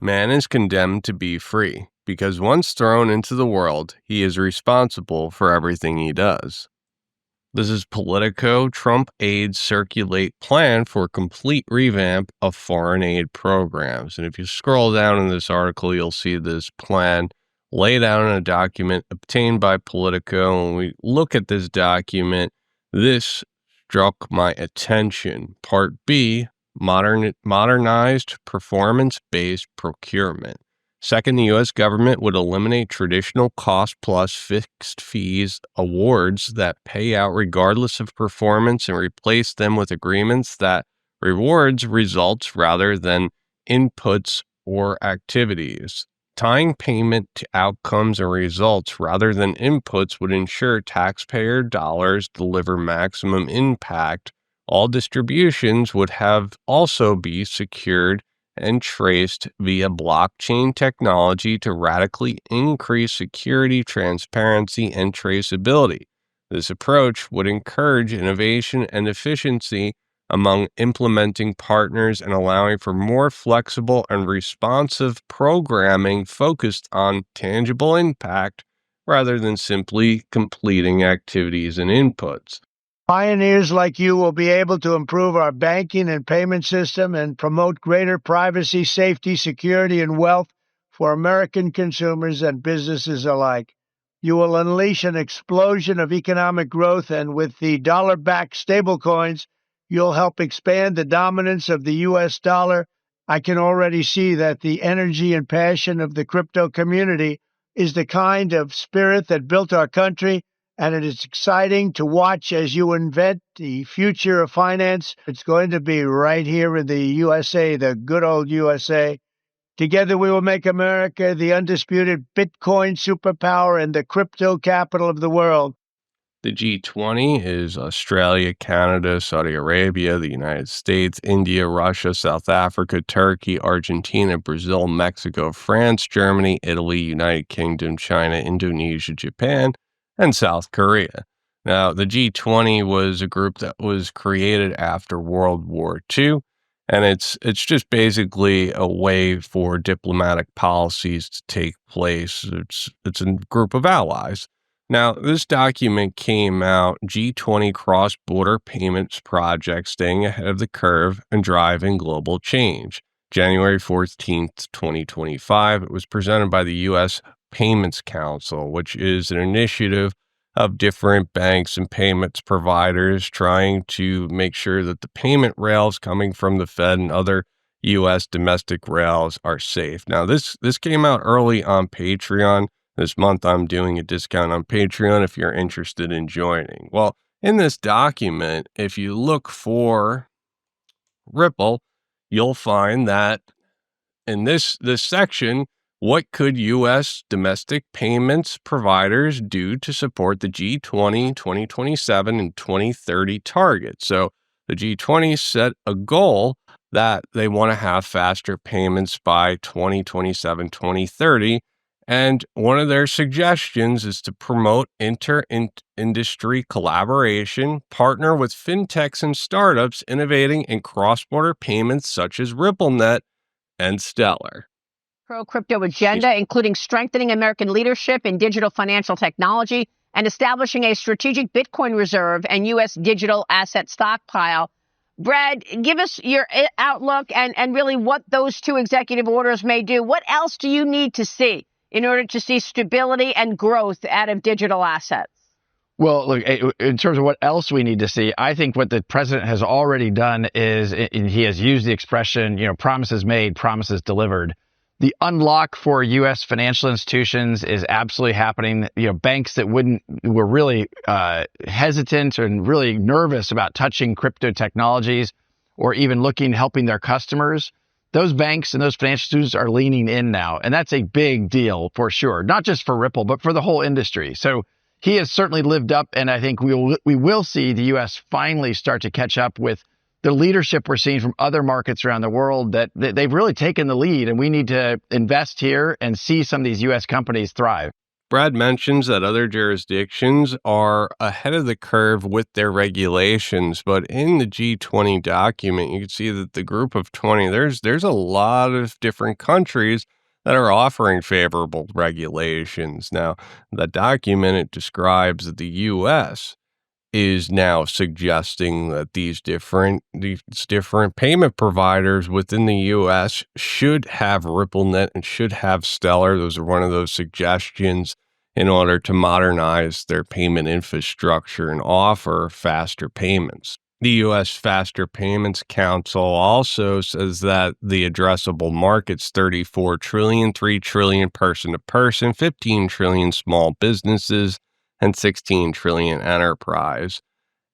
man is condemned to be free, because once thrown into the world, he is responsible for everything he does. This is Politico. Trump aides circulate plan for complete revamp of foreign aid programs. And if you scroll down in this article, you'll see this plan laid out in a document obtained by Politico. When we look at this document, this struck my attention. Part B, modernized performance-based procurement. Second, the U.S. government would eliminate traditional cost-plus fixed fees awards that pay out regardless of performance and replace them with agreements that rewards results rather than inputs or activities. Tying payment to outcomes and results rather than inputs would ensure taxpayer dollars deliver maximum impact. All distributions would have also be secured and traced via blockchain technology to radically increase security, transparency, and traceability. This approach would encourage innovation and efficiency among implementing partners and allowing for more flexible and responsive programming focused on tangible impact rather than simply completing activities and inputs. Pioneers like you will be able to improve our banking and payment system and promote greater privacy, safety, security, and wealth for American consumers and businesses alike. You will unleash an explosion of economic growth, and with the dollar-backed stablecoins, you'll help expand the dominance of the U.S. dollar. I can already see that the energy and passion of the crypto community is the kind of spirit that built our country, and it is exciting to watch as you invent the future of finance. It's going to be right here in the USA, the good old USA. Together we will make America the undisputed Bitcoin superpower and the crypto capital of the world. The G20 is Australia, Canada, Saudi Arabia, the United States, India, Russia, South Africa, Turkey, Argentina, Brazil, Mexico, France, Germany, Italy, United Kingdom, China, Indonesia, Japan, and South Korea. Now, the G20 was a group that was created after World War II, and it's just basically a way for diplomatic policies to take place. It's a group of allies. Now, this document came out, G20 Cross-Border Payments Project, Staying Ahead of the Curve and Driving Global Change, January 14th, 2025. It was presented by the U.S. Payments Council, which is an initiative of different banks and payments providers trying to make sure that the payment rails coming from the Fed and other U.S. domestic rails are safe. Now, this came out early on Patreon. This month, I'm doing a discount on Patreon if you're interested in joining. Well, in this document, if you look for Ripple, you'll find that in this section, what could U.S. domestic payments providers do to support the G20 2027 and 2030 targets? So the G20 set a goal that they want to have faster payments by 2027, 2030. And one of their suggestions is to promote inter-industry collaboration, partner with fintechs and startups innovating in cross-border payments such as RippleNet and Stellar. Pro-crypto agenda, including strengthening American leadership in digital financial technology and establishing a strategic Bitcoin reserve and U.S. digital asset stockpile. Brad, give us your outlook and really what those two executive orders may do. What else do you need to see in order to see stability and growth out of digital assets? Well, look, in terms of what else we need to see, I think what the president has already done is he has used the expression, promises made, promises delivered. The unlock for U.S. financial institutions is absolutely happening. Banks that were really hesitant and really nervous about touching crypto technologies or even helping their customers, those banks and those financial institutions are leaning in now. And that's a big deal for sure, not just for Ripple, but for the whole industry. So he has certainly lived up, and I think we will see the U.S. finally start to catch up with the leadership we're seeing from other markets around the world that they've really taken the lead, and we need to invest here and see some of these U.S. companies thrive. Brad mentions that other jurisdictions are ahead of the curve with their regulations, but in the G20 document, you can see that the group of 20, there's a lot of different countries that are offering favorable regulations. Now, the document it describes that the US is now suggesting that these different payment providers within the US should have RippleNet and should have Stellar. Those are one of those suggestions in order to modernize their payment infrastructure and offer faster payments. The US Faster Payments Council also says that the addressable market's 34 trillion, 3 trillion person to person, 15 trillion small businesses, and 16 trillion enterprise.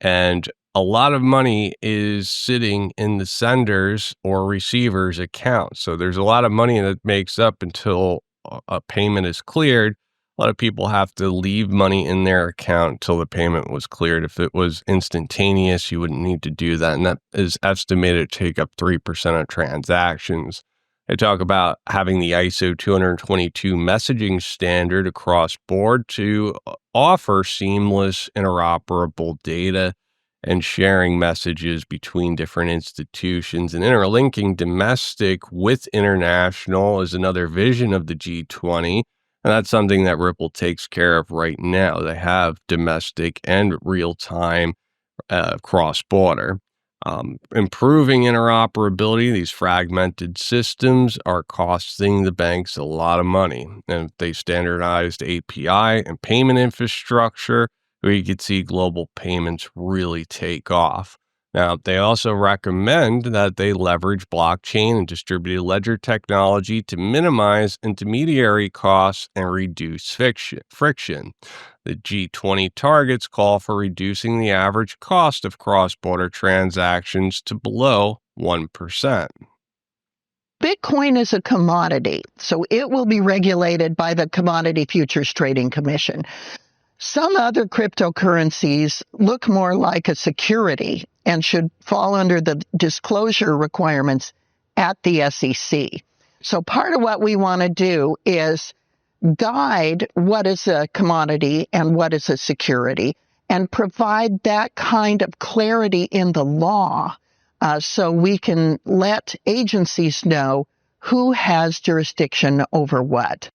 And a lot of money is sitting in the sender's or receiver's account. So there's a lot of money that makes up until a payment is cleared. A lot of people have to leave money in their account until the payment was cleared. If it was instantaneous, you wouldn't need to do that. And that is estimated to take up 3% of transactions. They talk about having the ISO 222 messaging standard across board to offer seamless, interoperable data and sharing messages between different institutions, and interlinking domestic with international is another vision of the G20. And that's something that Ripple takes care of right now. They have domestic and real-time cross-border. Improving interoperability, these fragmented systems are costing the banks a lot of money. And if they standardized API and payment infrastructure, we could see global payments really take off. Now, they also recommend that they leverage blockchain and distributed ledger technology to minimize intermediary costs and reduce friction. The G20 targets call for reducing the average cost of cross-border transactions to below 1%. Bitcoin is a commodity, so it will be regulated by the Commodity Futures Trading Commission. Some other cryptocurrencies look more like a security and should fall under the disclosure requirements at the SEC. So part of what we want to do is guide what is a commodity and what is a security and provide that kind of clarity in the law so we can let agencies know who has jurisdiction over what.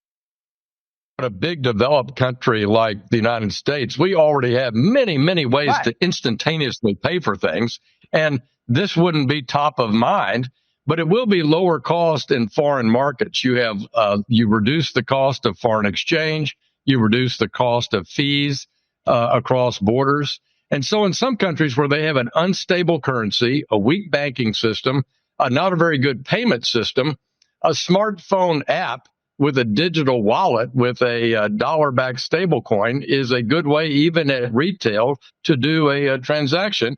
In a big developed country like the United States, we already have many, many ways to instantaneously pay for things. And this wouldn't be top of mind, but it will be lower cost in foreign markets. You reduce the cost of foreign exchange, you reduce the cost of fees across borders. And so in some countries where they have an unstable currency, a weak banking system, not a very good payment system, a smartphone app with a digital wallet with a dollar-backed stablecoin is a good way, even at retail, to do a transaction.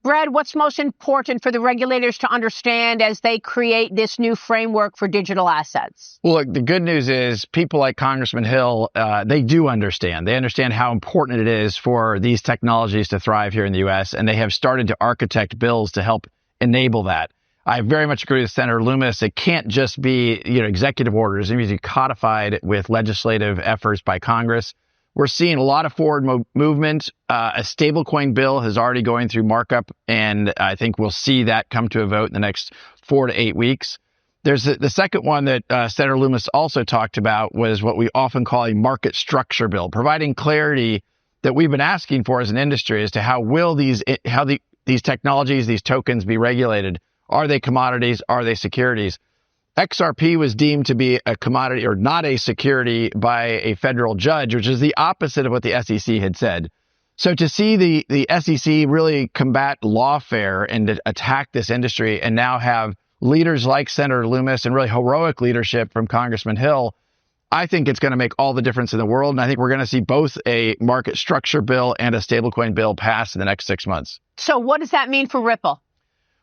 Brad, what's most important for the regulators to understand as they create this new framework for digital assets? Well, look, the good news is people like Congressman Hill, they do understand. They understand how important it is for these technologies to thrive here in the U.S., and they have started to architect bills to help enable that. I very much agree with Senator Loomis. It can't just be, executive orders. It needs to be codified with legislative efforts by Congress. We're seeing a lot of forward movement. A stablecoin bill is already going through markup, and I think we'll see that come to a vote in the next 4 to 8 weeks. There's the second one that Senator Loomis also talked about was what we often call a market structure bill, providing clarity that we've been asking for as an industry as to how will these technologies, these tokens be regulated. Are they commodities? Are they securities? XRP was deemed to be a commodity or not a security by a federal judge, which is the opposite of what the SEC had said. So to see the SEC really combat lawfare and to attack this industry and now have leaders like Senator Loomis and really heroic leadership from Congressman Hill, I think it's going to make all the difference in the world. And I think we're going to see both a market structure bill and a stablecoin bill pass in the next 6 months. So what does that mean for Ripple?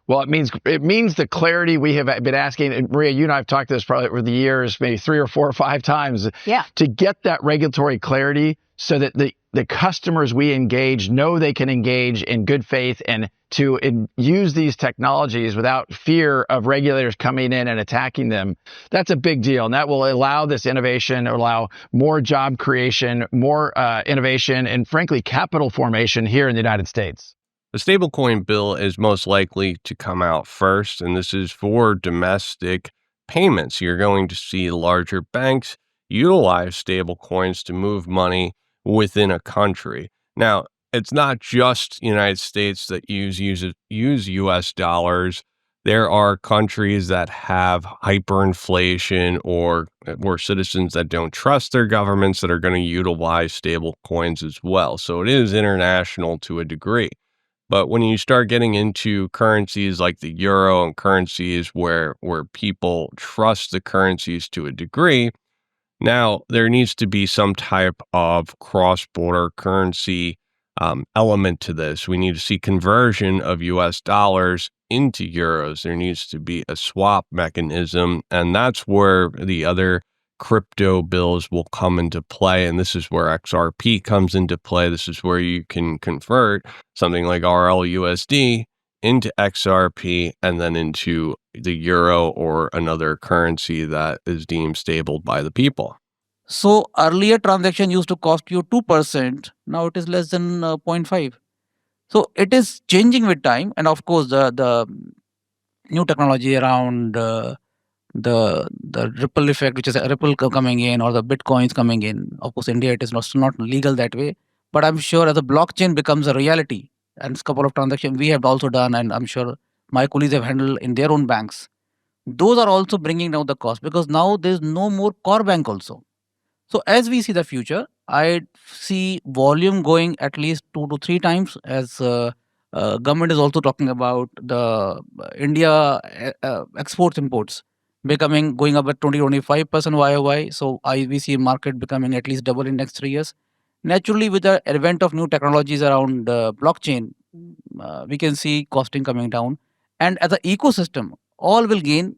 Well, it means the clarity we have been asking. And Maria, you and I have talked this probably over the years, maybe 3 or 4 or 5 times. Yeah. To get that regulatory clarity so that the customers we engage know they can engage in good faith and to use these technologies without fear of regulators coming in and attacking them. That's a big deal. And that will allow this innovation, allow more job creation, more innovation, and frankly, capital formation here in the United States. The stablecoin bill is most likely to come out first, and this is for domestic payments. You're going to see larger banks utilize stablecoins to move money within a country. Now, it's not just United States that use US dollars. There are countries that have hyperinflation or citizens that don't trust their governments that are going to utilize stable coins as well. So it is international to a degree. But when you start getting into currencies like the euro and currencies where people trust the currencies to a degree, now there needs to be some type of cross-border currency element to this. We need to see conversion of US dollars into euros. There needs to be a swap mechanism, and that's where the other crypto bills will come into play. And this is where XRP comes into play. This is where you can convert something like RLUSD into XRP and then into the euro or another currency that is deemed stable by the people. So earlier transaction used to cost you 2%. Now it is less than 0.5. So it is changing with time. And of course, the new technology around the ripple effect, which is a ripple coming in, or the bitcoins coming in. Of course, India, it is not legal that way. But I'm sure as the blockchain becomes a reality, and a couple of transactions we have also done, and I'm sure my colleagues have handled in their own banks, those are also bringing down the cost because now there's no more core bank also. So as we see the future, I see volume going at least 2 to 3 times, as government is also talking about the India exports imports going up at 20-25% YOY. So we see market becoming at least double in next 3 years. Naturally, with the advent of new technologies around blockchain, we can see costing coming down. And as an ecosystem, all will gain.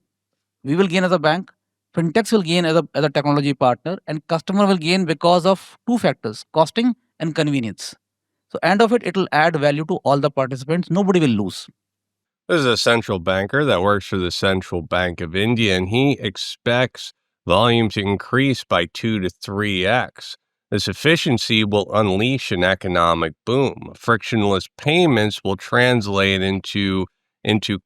We will gain as a bank. Fintechs will gain as a technology partner, and customer will gain because of 2 factors, costing and convenience. So end of it, it will add value to all the participants. Nobody will lose. There's a central banker that works for the Central Bank of India, and he expects volume to increase by 2 to 3x. This efficiency will unleash an economic boom. Frictionless payments will translate into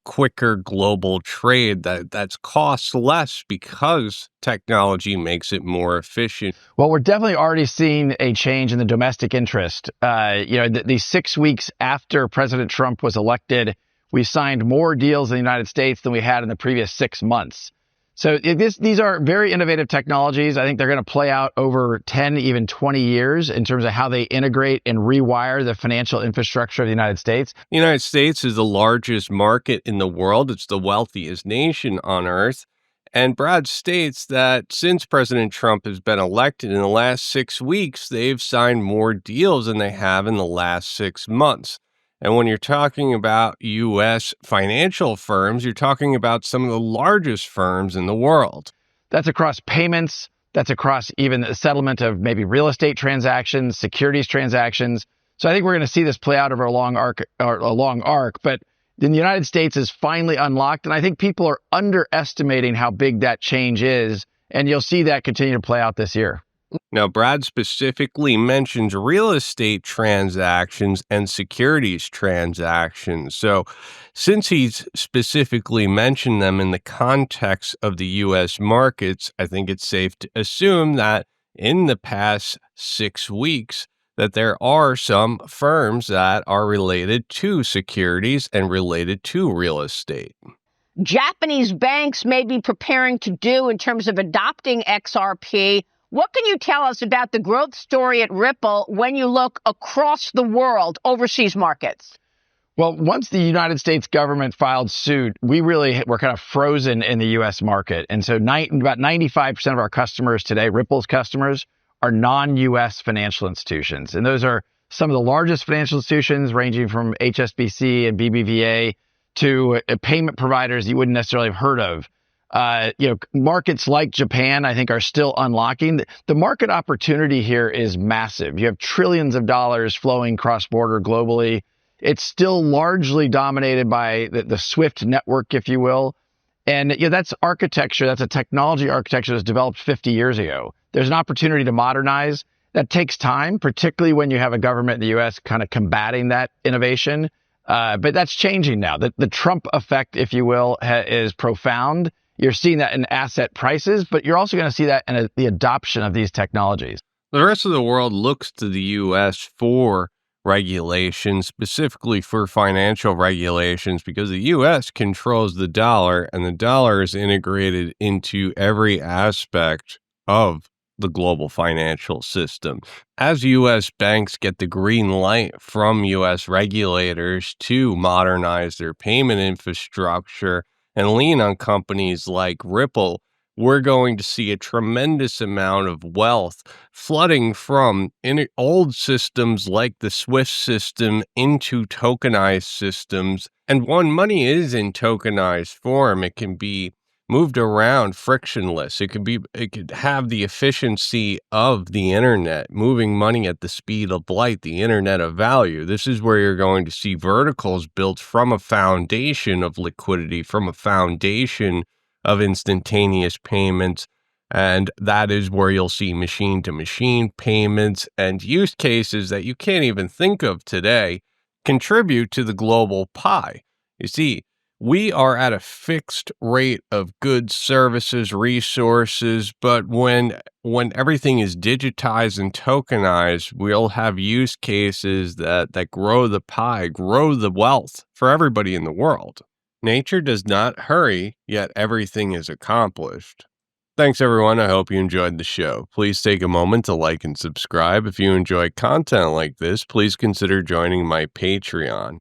quicker global trade that's costs less because technology makes it more efficient. Well, we're definitely already seeing a change in the domestic interest. These 6 weeks after President Trump was elected, we signed more deals in the United States than we had in the previous 6 months. So these are very innovative technologies. I think they're going to play out over 10, even 20 years in terms of how they integrate and rewire the financial infrastructure of the United States. The United States is the largest market in the world. It's the wealthiest nation on earth. And Brad states that since President Trump has been elected in the last 6 weeks, they've signed more deals than they have in the last 6 months. And when you're talking about U.S. financial firms, you're talking about some of the largest firms in the world. That's across payments. That's across even the settlement of maybe real estate transactions, securities transactions. So I think we're going to see this play out over a long arc. But the United States is finally unlocked. And I think people are underestimating how big that change is. And you'll see that continue to play out this year. Now, Brad specifically mentions real estate transactions and securities transactions. So since he's specifically mentioned them in the context of the U.S. markets, I think it's safe to assume that in the past 6 weeks, that there are some firms that are related to securities and related to real estate. Japanese banks may be preparing to do in terms of adopting XRP. What can you tell us about the growth story at Ripple when you look across the world, overseas markets? Well, once the United States government filed suit, we really were kind of frozen in the U.S. market. And so about 95% of our customers today, Ripple's customers, are non-U.S. financial institutions. And those are some of the largest financial institutions ranging from HSBC and BBVA to payment providers you wouldn't necessarily have heard of. Markets like Japan, I think, are still unlocking. The market opportunity here is massive. You have trillions of dollars flowing cross-border globally. It's still largely dominated by the SWIFT network, if you will. And that's architecture. That's a technology architecture that's developed 50 years ago. There's an opportunity to modernize. That takes time, particularly when you have a government in the U.S. kind of combating that innovation. But that's changing now. The Trump effect, if you will, is profound. You're seeing that in asset prices, but you're also going to see that in the adoption of these technologies. The rest of the world looks to the U.S. for regulations, specifically for financial regulations, because the U.S. controls the dollar, and the dollar is integrated into every aspect of the global financial system. As U.S. banks get the green light from U.S. regulators to modernize their payment infrastructure and lean on companies like Ripple, we're going to see a tremendous amount of wealth flooding from old systems like the SWIFT system into tokenized systems. And when money is in tokenized form, it can be moved around frictionless. It could have the efficiency of the internet, moving money at the speed of light, the internet of value. This is where you're going to see verticals built from a foundation of liquidity, from a foundation of instantaneous payments. And that is where you'll see machine to machine payments and use cases that you can't even think of today contribute to the global pie. You see, we are at a fixed rate of goods, services, resources, but when everything is digitized and tokenized, we'll have use cases that grow the pie, grow the wealth for everybody in the world. Nature does not hurry, yet everything is accomplished. Thanks, everyone. I hope you enjoyed the show. Please take a moment to like and subscribe. If you enjoy content like this, please consider joining my Patreon.